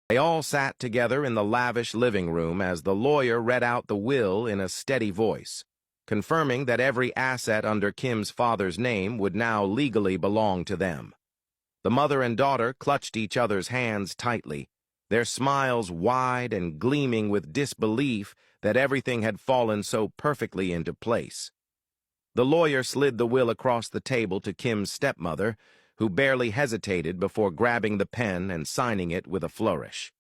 They all sat together in the lavish living room as the lawyer read out the will in a steady voice, confirming that every asset under Kim's father's name would now legally belong to them. The mother and daughter clutched each other's hands tightly, their smiles wide and gleaming with disbelief that everything had fallen so perfectly into place. The lawyer slid the will across the table to Kim's stepmother, who barely hesitated before grabbing the pen and signing it with a flourish.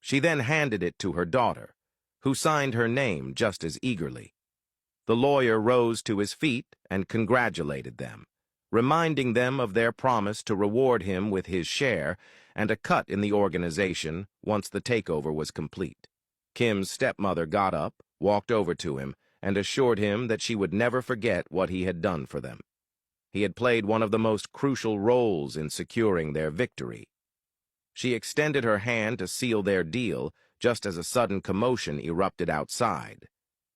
She then handed it to her daughter, who signed her name just as eagerly. The lawyer rose to his feet and congratulated them, reminding them of their promise to reward him with his share and a cut in the organization once the takeover was complete. Kim's stepmother got up, walked over to him, and assured him that she would never forget what he had done for them. He had played one of the most crucial roles in securing their victory. She extended her hand to seal their deal just as a sudden commotion erupted outside.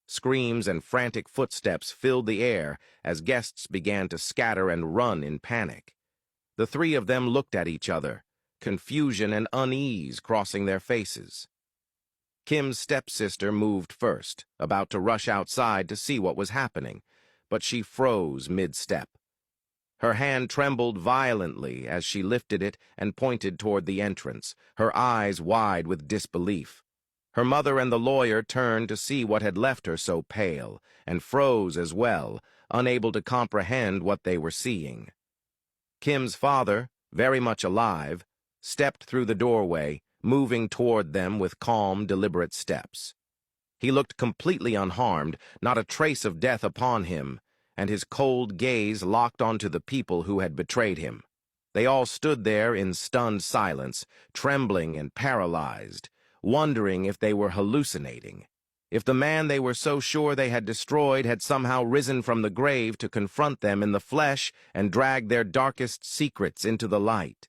Screams and frantic footsteps filled the air as guests began to scatter and run in panic. The three of them looked at each other, confusion and unease crossing their faces. Kim's stepsister moved first, about to rush outside to see what was happening, but she froze mid-step. Her hand trembled violently as she lifted it and pointed toward the entrance, her eyes wide with disbelief. Her mother and the lawyer turned to see what had left her so pale, and froze as well, unable to comprehend what they were seeing. Kim's father, very much alive, stepped through the doorway, moving toward them with calm, deliberate steps. He looked completely unharmed, not a trace of death upon him, and his cold gaze locked onto the people who had betrayed him. They all stood there in stunned silence, trembling and paralyzed, wondering if they were hallucinating, if the man they were so sure they had destroyed had somehow risen from the grave to confront them in the flesh and drag their darkest secrets into the light.